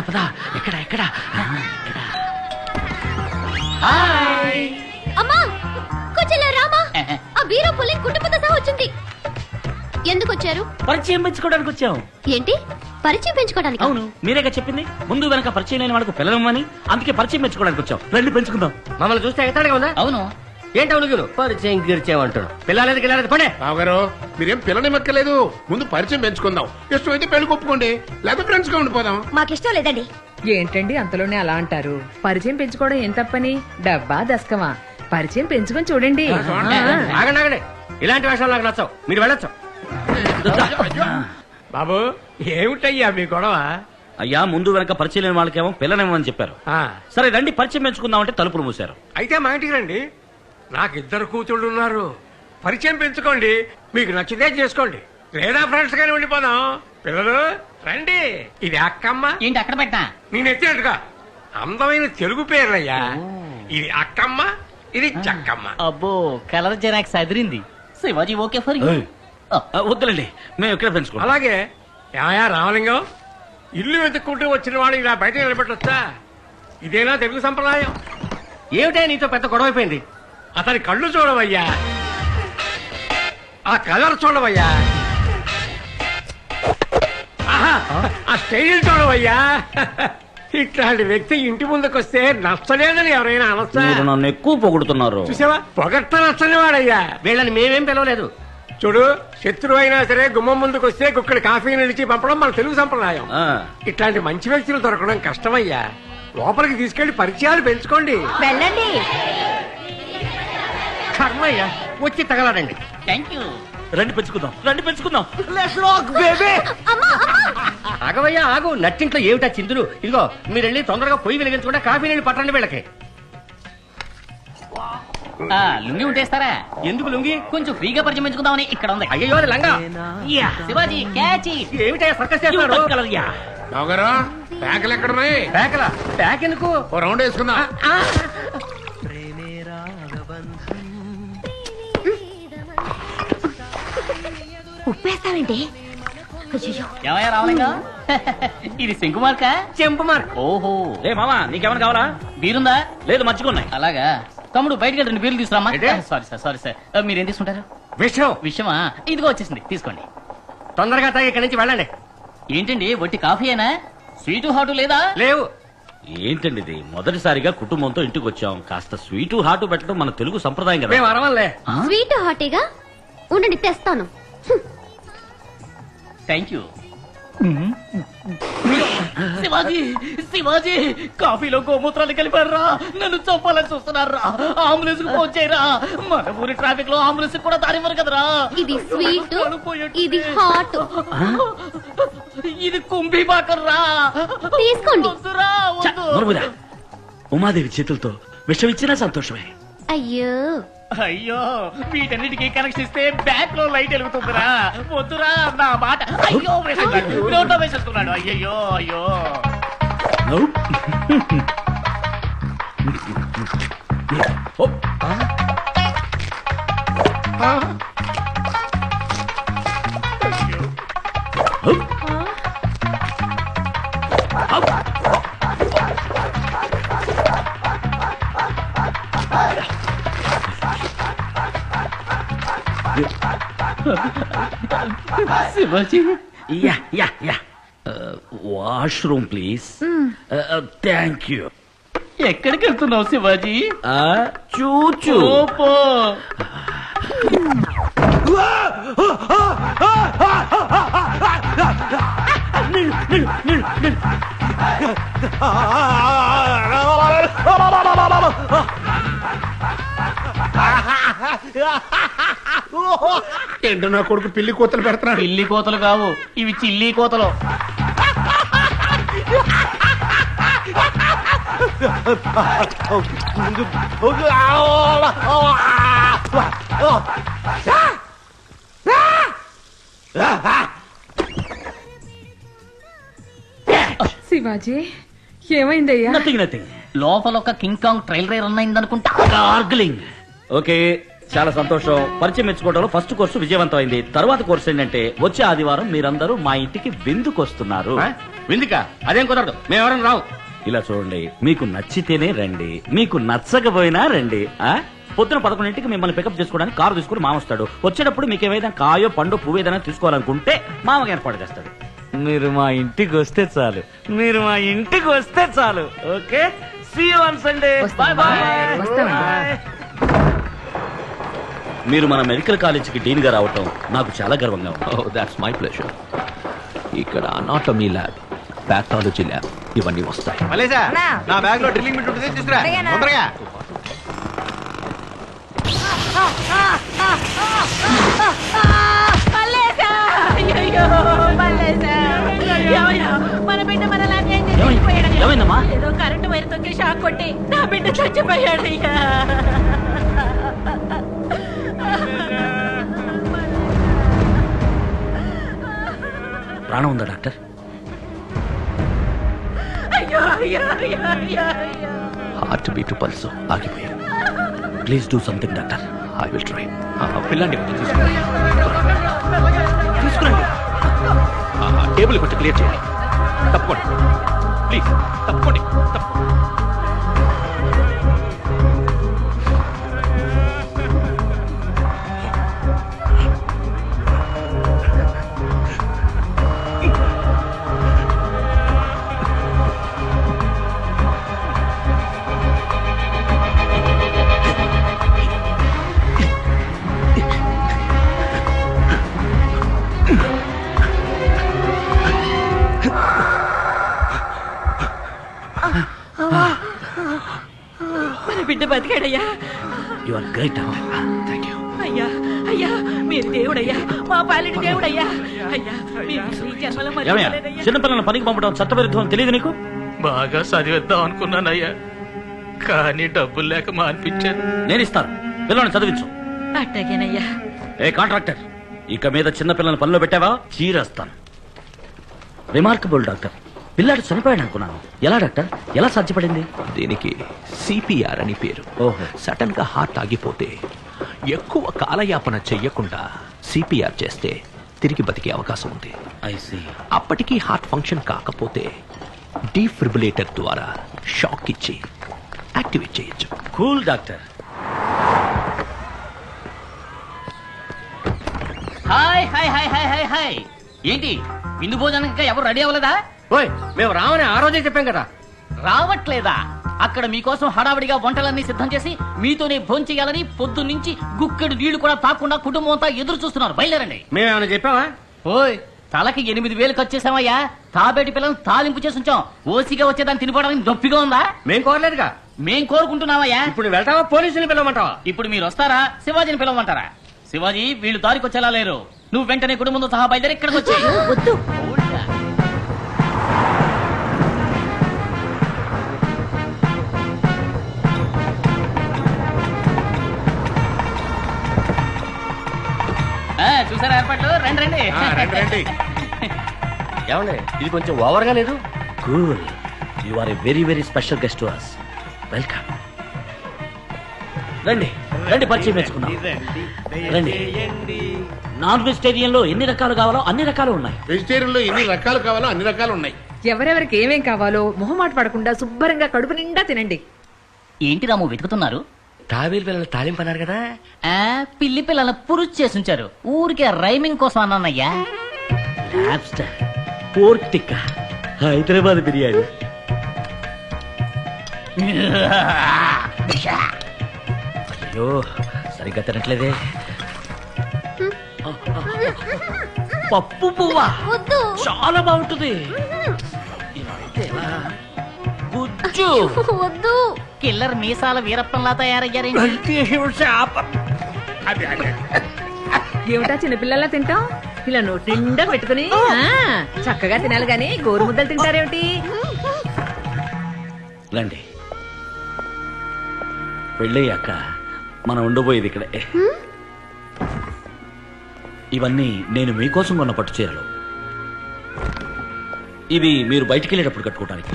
పద. ఎక్కడ ఎక్కడ? అమ్మా కొంచెం రామా. ఆ బీరో పులి కుటుంబంతో సహా వచ్చింది. ఎందుకు వచ్చారు? పరిచయం పెంచుకోవడానికి వచ్చాం. ఏంటి పరిచయం పెంచుకోవడానికి? అవును, మీరేగా చెప్పింది ముందు వెనక పరిచయం లేని వాళ్ళకు పిల్లలమ్మని. అందుకే పరిచయం పెంచుకోవడానికి వచ్చాం. రండి పెంచుకుందాం. మమ్మల్ని చూస్తే ఎగతాడుగా ఉందా? అవును. ఏంటవును నువ్వు పరిచయం గిరిచేమంటాడు? పిల్లలేదు గిల్లలేదు పడే. బావగారు మీరేం పిల్లని మెక్కలేదు, ముందు పరిచయం పెంచుకుందాం. ఇష్టమైతే పెళ్లి కొప్పుకోండి, లేదా ఫ్రెండ్స్ గా ఉండిపోదాం. మాకిష్టం లేదండి. ఏంటండి అంతలోనే అలా అంటారు? పరిచయం పెంచుకోవడం ఏం తప్పని? డబ్బా దశకమా? పరిచయం పెంచుకొని చూడండి. ఆగండి ఆగండి, ఇలాంటి వేషాలు నాకు నచ్చవు. మీరు వెళ్ళొచ్చు. బాబు ఏమిటయ్యా మీ గొడవ? అయ్యా ముందు వెనక పరిచయం లేని వాళ్ళకేమో పిల్లనేమని చెప్పారు. సరే రండి పరిచయం పెంచుకుందాం అంటే తలుపులు మూసారు. అయితే మా ఇంటికి రండి, నాకు 2 కూతుళ్ళు ఉన్నారు. పరిచయం పెంచుకోండి, మీకు నచ్చితే చేసుకోండి, లేదా ఫ్రెండ్స్ గానీ ఉండిపోదాం. పిల్లలు రండి. ఇది అక్కమ్మ. ఏంటి అక్కడ పెట్టా? నేను ఎత్తినట్టుగా అందమైన తెలుగు పేర్లయ్యా. ఇది అక్కమ్మ, ఇది చక్కమ్మ. అబ్బో కలర్ జెరాక్స్ అదిరింది. Shivaji okay for you. వద్దులండి, మేము ఇక్కడ పెంచుకుంటాం. అలాగే యాయా రామలింగం, ఇల్లు వెతుక్కుంటూ వచ్చిన వాడు ఇలా బయట నిలబెట్టొచ్చా? ఇదేనా తెలుగు సంప్రదాయం? ఏమిటా నీతో పెద్ద గొడవ అయిపోయింది? అతని కళ్ళు చూడవయ్యా, ఆ కలర్ చూడవయ్యా, ఆహా, ఆ స్టైల్ చూడవయ్యా. ఇట్లాంటి వ్యక్తి ఇంటి ముందుకొస్తే నచ్చలేదని ఎవరైనా అనొచ్చా? మీరు నన్ను ఎక్కువ పొగుడుతున్నారు. చూసావా, పొగట్ట నచ్చని వాడయ్యా. వీళ్ళని మేమేం పిలవలేదు. చూడు, శత్రువు అయినా సరే గుమ్మం ముందుకు వస్తే గుక్కడి కాఫీ నిలిచి పంపడం మన తెలుగు సంప్రదాయం. ఆ, ఇట్లాంటి మంచి వ్యక్తులు దొరకడం కష్టమయ్యా. లోపలికి తీసుకెళ్లి పరిచయాలు పెంచుకోండి. వెళ్ళండి. కర్మయ్యా, వచ్చి తగలాడండి. Thank you. రండి పెంచుకుందాం, రండి పెంచుకుందాం. ఆగవయ్యా ఆగు, నట్టింట్లో ఏమిటా చిందులు? ఇదిగో మీరు వెళ్ళి తొందరగా పొయ్యి వెలిగించకుండా కాఫీ నీళ్ళు పట్టండి వీళ్ళకి. లుంగి ఉంటేస్తారా? ఎందుకు లుంగి? కొంచెం ఫ్రీగా పరిచయం పెంచుకుందామని ఇక్కడ ఉంది. అయ్యో అది లంగా. శివాజీ క్యాచ్. ఏమిటా సర్కస్ చేస్తున్నారు? బావగారు ప్యాకలు ఎక్కడున్నాయి? ప్యాకలా? ప్యాక్ ఎందుకు? ఓ రౌండ్ వేసుకుందాం. ఉప్పేస్తావేంటి? ఏమయ్యా రామలింగా, ఇది శంకు మార్క? చెంపు మార్క్. ఓహో, రే మామా, నీకేమైనా కావాలా? బీరుందా? లేదు, మర్చిపోన్నాయి. అలాగా. తమ్ముడు బయటకి వెళ్ళండి, బీర్లు తీసుకురామా. ఏంటి? Sorry sir. మీరేం తీసుకుంటారు? విషయం విషయమా? ఇదిగో వచ్చేసింది, తీసుకోండి. తొందరగా తాగి ఇక్కడి నుంచి వెళ్ళండి. ఏంటండి వట్టి కాఫీయేనా? స్వీటు హాటు లేదా? లేవు. ఏంటండి ఇది? మొదటిసారిగా కుటుంబంతో ఇంటికి వచ్చాం. కాస్త స్వీటు హాటు పెట్టడం మన తెలుగు సంప్రదాయం మేము కదా. అరవలే. స్వీట్ హాటీగా ఉండండి, తెస్తాను. Thank you. శివాజీ కాఫీలో గోమూత్రాలు కలిపారా? నన్ను చంపాలని చూస్తున్నారా? అంబులెన్స్ కు ఫోన్ చేయరా? మన ఊరి ట్రాఫిక్ లో అంబులెన్స్ కూడా దారివ్వరు కదరా. ఇది స్వీట్, ఇది హాట్. ఇది కుంభీ బాకర్రా. తీసుకోండి. వద్దురా, ఛ, వద్దు. నోరుమూయరా. ఉమాదేవి చేతులతో విషం ఇచ్చినా సంతోషమే. అయ్యో అయ్యో, వీటన్నిటికీ కనెక్షన్ ఇస్తే బ్యాక్ లో లైట్ వెలుగుతుందిరా. వద్దురా నా మాట. అయ్యో నోట్లో వేసేస్తున్నాడు. అయ్యో అయ్యో. నౌ. ఓ, ఓ. Shivaji, yeah. Washroom please. Thank you. ఎక్కడికి వెళ్తున్నావు శివాజీ? చూచూ. ఓపో. ఏంటో నా కొడుకు పిల్లి కూతలు పెడుతున్నాడు. పిల్లి కోతలు కావు, ఇవి చిల్లి కోతలు. శివాజీ ఏమైందయ్యా? నథింగ్. లోపల ఒక కింగ్ కాంగ్ ట్రైల్ రైర్ అయిందనుకుంటా. గార్గ్లింగ్. ఓకే, చాలా సంతోషం. పరిచయం మెచ్చుకోవడంలో ఫస్ట్ కోర్సు విజయవంతమైంది. తర్వాత కోర్సు ఏంటంటే వచ్చే ఆదివారం మీరందరూ మా ఇంటికి విందుకొస్తున్నారు. విందుక అదేం కుదరదు, మేమెవరం రావు. ఇలా చూడండి, మీకు నచ్చితేనే రండి, మీకు నచ్చకపోయినా రండి. పొద్దున 11ంటికి మిమ్మల్ని పికప్ చేసుకోవడానికి కారు తీసుకుని మామ వస్తాడు. వచ్చేటప్పుడు మీకు ఏదైనా కాయో పండు పువ్వు ఏదైనా తీసుకోవాలనుకుంటే మామకి ఏర్పాటు చేస్తాడు. మీరు మా ఇంటికి వస్తే చాలు, మీరు మా ఇంటికి వస్తే చాలు. Okay, see you on Sunday. Bye bye. వస్తామండి. మీరు మన మెడికల్ కాలేజీకి డీన్ గా రావటం నాకు చాలా గర్వంగా ఉంది. Oh that's my pleasure. ఇక్కడ అనాటమీ ల్యాబ్, పాథాలజీ ల్యాబ్ ఇవన్నీ వస్తాయి. నా బ్యాగ్ లో డ్రిల్లింగ్ బిట్ ఉంటుంది, తీసుకురా తొందరగా. మన బిడ్డ మన ఏమైందమ్మా? ఏదో కరెంటు వైర్ తొక్కి షాక్ కొట్టి నా బిడ్డ చచ్చిపోయాడయ్యా. ప్రాణం ఉందా డాక్టర్? అయ్యో అయ్యో అయ్యో అయ్యో అయ్యో. హార్ట్ బీట్ పల్స్ ఆగిపోయాయి. Please do something doctor. I will try. పిల్లండి కొంచెం తీసుకురండి. టేబుల్ కొంచెం క్లియర్ చేయండి. తప్పకోండి ప్లీజ్, తప్పకోండి. మన బిడ్డ బతికాడయ్యా. You are great doctor. Thank you. అయ్యా అయ్యా, మీరు దేవుడయ్యా, మా పాలిటి దేవుడయ్యా. అయ్యా మీరు ఈ జన్మలో మర్చిపోలేదయ్యా. చిన్నపిల్లల పనికి పంపడం చట్టవిరుద్ధం తెలియదు నీకు? బాగా చదివేద్దాం అనుకున్నానయ్యా, కానీ డబ్బులు లేక మానిపించాను. నేను ఇస్తాను, పిల్లల్ని చదివించు. అట్టగేనయ్యా. ఏ కాంట్రాక్టర్, ఇక మీద చిన్న పిల్లల్ని పనిలో పెట్టావా చీరేస్తాను. Remarkable doctor. పిల్లాడు చనిపోయాడు అనుకున్నాను. ఎలా డాక్టర్, ఎలా సాధ్యపడింది? దీనికి సిపిఆర్ అని పేరు. ఓహో. సడన్ గా హార్ట్ ఆగిపోతే ఎక్కువ కాలయాపన చెయ్యకుండా సిపిఆర్ చేస్తే తిరిగి బతికే అవకాశం ఉంది. I see. అప్పటికీ హార్ట్ ఫంక్షన్ కాకపోతే డీఫిబ్రిలేటర్ ద్వారా షాక్ ఇచ్చి యాక్టివేట్ చేయొచ్చు. Cool doctor. Hi hi hi hi hi hi. ఏంటి విందు భోజనానికి ఎవరు రెడీ అవ్వలేదా? ఓయ్, మేము రావని ఆ రోజే చెప్పాం కదా. రావట్లేదా? అక్కడ మీకోసం హడావిడిగా వంటలన్నీ సిద్ధం చేసి మీతోనే భోంచేయాలని పొద్దున్నుంచి గుక్కెడు నీళ్లు కూడా తాకుండా కుటుంబం అంతా ఎదురు చూస్తున్నారు. బయలుదేరండి. మేమేమైనా చెప్పావా? ఓయ్, తలకి 8,000 ఖర్చు చేసామయ్యా. తాబేటి పిల్లలు తాలింపు చేసి ఉంచాం. ఓసిగా వచ్చేదాన్ని తినిపోవడానికి నొప్పిగా ఉందా? మేం కోరలేదుగా. మేం కోరుకుంటున్నామయ్యా. ఇప్పుడు వెళ్తావా, పోలీసుని పిలవమంటావా? ఇప్పుడు మీరు వస్తారా, శివాజీని పిలవమంటారా? శివాజీ, వీళ్ళు దారికి వచ్చేలా లేరు. నువ్వు వెంటనే కుటుంబంతో సహా బయలుదేరి ఇక్కడికి వచ్చాయి. వద్దు. చూసారా ఏర్పాట్లు? రండి రండి. రండి. ఏమండి, ఇది కొంచెం ఓవర్ గా లేదు? Cool. You are a very very special guest to us. Welcome. రండి రండి, పరిచయం మెచ్చుకుందాం. రండి. నాన్ వెజిటేరియన్ లో ఎన్ని రకాలు కావాలో అన్ని రకాలు ఉన్నాయి. వెజిటేరియన్ లో ఎన్ని రకాలు కావాలో అన్ని రకాలు ఉన్నాయి. ఎవరెవరికి ఏమేం కావాలో మొహమాట పడకుండా శుభ్రంగా కడుపు నిండా తినండి. ఏంటి రాము వెతుకుతున్నారు? తాబేలు పిల్లలు తాలింపు అన్నారు కదా. పిల్లి పిల్లల పురుచు చేసుంచారు. ఊరికే రైమింగ్ కోసం అన్నానయ్యా. Lobster, pork tikka, Hyderabad biryani. అయ్యో, సరిగ్గా తినట్లేదే. పప్పు పువ్వా? వద్దు. చాలా బాగుంటుంది. ఇలా అయితే ఎలా? గుజ్జు. వద్దు. కిల్లర్ మీసాల వీరప్పంలా తయారయ్యారేంటి? అది అది అది. ఏమిటా చిన్నపిల్లలా తింటాం? ఇలా నోటి నిండా పెట్టుకుని చక్కగా తినాలి గాని గోరు ముద్దలు తింటారేమిటి? రండి. పెళ్ళయ్యాక మనం ఉండబోయేది ఇక్కడే. ఇవన్నీ నేను మీకోసం కొన్న పట్టు చీరలు. ఇవి మీరు బయటికి వెళ్ళేటప్పుడు కట్టుకోవడానికి,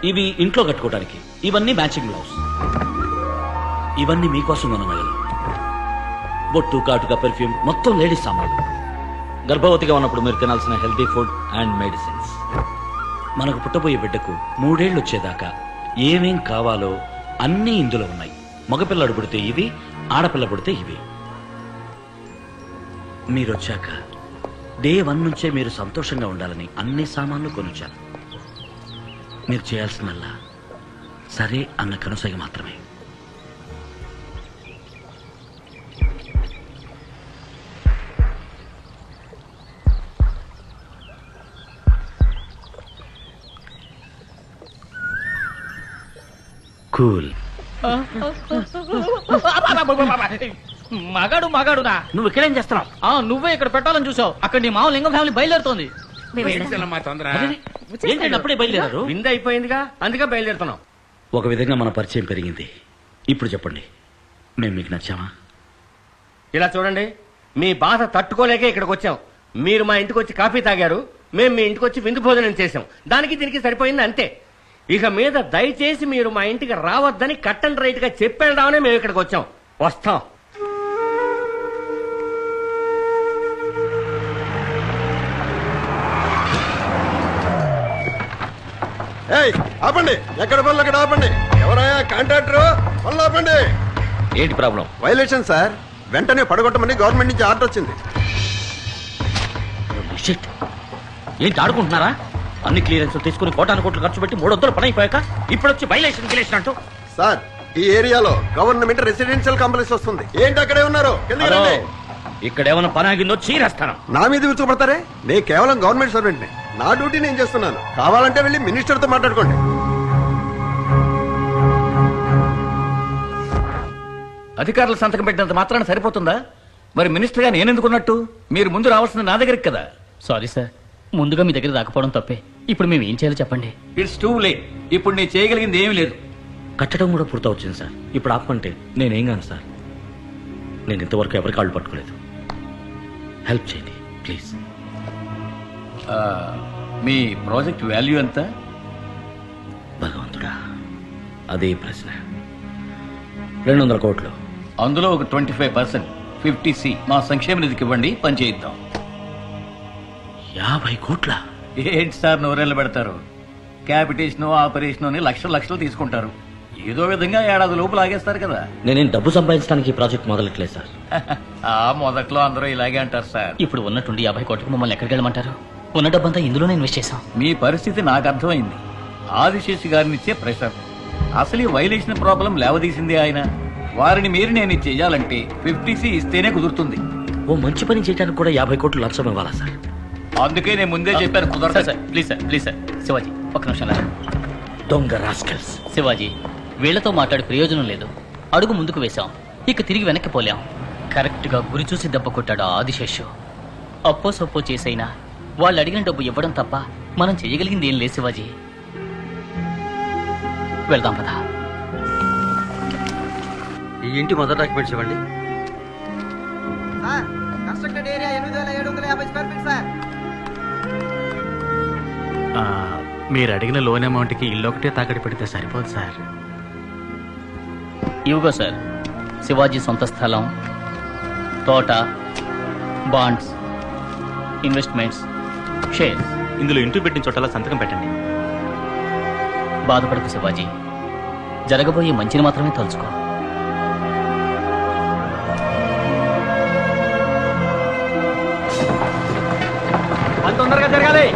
ఇవి ఇంట్లో కట్టుకోవడానికి, ఇవన్నీ మ్యాచింగ్ బ్లౌజ్. ఇవన్నీ మీకోసం కొన్న నగలు. బొట్టు కాటుక పెర్ఫ్యూమ్ మొత్తం లేడీస్ సామాన్లు. గర్భవతిగా ఉన్నప్పుడు మీరు తినాల్సిన హెల్తీ ఫుడ్ అండ్ మెడిసిన్స్. మనకు పుట్టబోయే బిడ్డకు 3 ఏళ్ళు వచ్చేదాకా ఏమేం కావాలో అన్నీ ఇందులో ఉన్నాయి. మగపిల్లడు పుడితే ఇవి, ఆడపిల్ల పుడితే ఇవి. మీరొచ్చాక డే 1 నుంచే మీరు సంతోషంగా ఉండాలని అన్ని సామాన్లు కొనుచ్చాను. మీరు చేయాల్సిందల్లా సరే అన్న కనుసైగ మాత్రమే. కూల్. మగాడునా నువ్వు ఇక్కడేం చేస్తున్నావు? నువ్వే ఇక్కడ పెట్టాలని చూసావు. అక్కడ నీ మామ లింగం ఫ్యామిలీ బయలుదేరుతోంది. మా తొందర ఏంటంటే అప్పుడే బయలుదేరారు? విందు అయిపోయిందిగా, అందుకే బయలుదేరుతున్నాం. ఒక విధంగా మన పరిచయం పెరిగింది. ఇప్పుడు చెప్పండి, మేము మీకు నచ్చామా? ఇలా చూడండి, మీ బాధ తట్టుకోలేకే ఇక్కడికి వచ్చాం. మీరు మా ఇంటికి వచ్చి కాఫీ తాగారు, మేము మీ ఇంటికి వచ్చి విందు భోజనం చేసాం. దానికి దీనికి సరిపోయింది అంతే. ఇక మీద దయచేసి మీరు మా ఇంటికి రావద్దని కట్ అండ్ రైట్ గా చెప్పేద్దామని మేము ఇక్కడికి వచ్చాం. వస్తాం. ఆపండి, ఎక్కడ పనులు అక్కడ ఆపండి. ఎవరయ్యా కాంట్రాక్టర్? పనులు ఆపండి. ఏంటి ప్రాబ్లం? వైలేషన్ సార్, వెంటనే పడగొట్టమని గవర్నమెంట్ నుంచి ఆర్డర్ వచ్చింది. Shit. ఏంటి ఆడుకుంటున్నారా? అన్ని క్లియరెన్స్ తీసుకుని కోటాను కోట్లు ఖర్చు పెట్టి 300 పని అయిపోయాక ఇప్పుడు వచ్చి వైలేషన్ గిలేషన్ అంటూ. సార్, ఈ ఏరియాలో గవర్నమెంట్ రెసిడెన్షియల్ కాంప్లెక్స్ వస్తుంది. ఏంటి అక్కడే ఉన్నారు? కిందకి రండి. ఇక్కడ ఏమైనా పని ఆగిందో చీరేస్తాను. నా మీద విరుచుకుపడతారే? నేను కేవలం గవర్నమెంట్ సర్వెంట్ ని. నా డ్యూటీ నేను చేస్తున్నాను. కావాలంటే వెళ్ళి మినిస్టర్ తో మాట్లాడుకోండి. అధికారులు సంతకం పెట్టినంత మాత్రాన సరిపోతుందా? మరి మినిస్టర్ గా నేనెందుకున్నట్టు? మీరు ముందు రావాల్సింది నా దగ్గరికి కదా. సారీ సార్, ముందుగా మీ దగ్గర రాకపోవడం తప్పే. ఇప్పుడు మేము ఏం చేయాలో చెప్పండి. It's too late. ఇప్పుడు నేను చేయగలిగింది ఏమీ లేదు. కట్టడం కూడా పూర్తవుతుంది సార్. ఇప్పుడు ఆపమంటే నేనేం కాను సార్. నేను ఇంతవరకు ఎవరి కాళ్ళు పట్టుకోలేదు. హెల్ప్ చేయండి ప్లీజ్. మీ ప్రాజెక్ట్ వాల్యూ ఎంత? భగవంతుడా, అదే ప్రశ్న. 200 కోట్లు. అందులో ఒక 25% 50C మా సంక్షేమ నిధికి ఇవ్వండి, పని చేయిద్దాం. 50 కోట్ల? ఏంటి సార్ నోరేళ్ళు పెడతారు? క్యాపిటేషన్ ఆపరేషన్ అని లక్షలు తీసుకుంటారు. ఏదో విధంగా ఏడాది లోపు లాగేస్తారు కదా. నేనేం డబ్బు సంపాదించడానికి ఈ ప్రాజెక్ట్ మొదలెట్లేదు సార్. మొదట్లో అందరూ ఇలాగే అంటారు సార్. ఇప్పుడు ఉన్నట్టుండి 50 కోట్లకు మమ్మల్ని ఎక్కడికి వెళ్ళమంటారు? ఉన్న డబ్బంతా ఇందులోనే ఇన్వెస్ట్ చేశాం. మీ పరిస్థితి నాకు అర్థమైంది. ఆదిశేషి గారిని ఇచ్చే ప్రెషర్, అసలు ఈ వైలేషన్ ప్రాబ్లం లేవదీసింది ఆయన. వారిని మీరు నేను చెయ్యాలంటే 50C ఇస్తేనే కుదురుతుంది. ఓ మంచి పని చేయడానికి కూడా 50 కోట్లు లంచం ఇవ్వాలా సార్? అందుకే నేను ముందే చెప్పాను కుదరదు సార్. Please sir. శివాజీ ఒక్క నిమిషం. దొంగ రాస్కల్స్. శివాజీ, వీళ్లతో మాట్లాడి ప్రయోజనం లేదు. అడుగు ముందుకు వేశాం, ఇక తిరిగి వెనక్కి పోలేం. కరెక్ట్ గా గురి చూసి దెబ్బ కొట్టాడు ఆదిశేషు. అప్పో సొప్పో చేసైనా వాళ్ళు అడిగిన డబ్బు ఇవ్వడం తప్ప మనం చెయ్యగలిగింది ఏం లేదు శివాజీ. వెళ్దాం పదా. ఈ ఇంటి మొదటి డాక్యుమెంట్స్ ఇవ్వండి. మీరు అడిగిన లోన్ అమౌంట్ కి ఇల్లు ఒకటే తాకట్టు పెడితే సరిపోదు సార్. ఇవిగో సార్, శివాజీ సొంత స్థలం, తోట, బాండ్స్, ఇన్వెస్ట్మెంట్స్, షేర్స్. ఇందులో ఇంటూ పెట్టిన చోటలా సంతకం పెట్టండి. బాధపడకు శివాజీ, జరగబోయే మంచిని మాత్రమే తలుచుకో. అంత తొందరగా జరగాలి.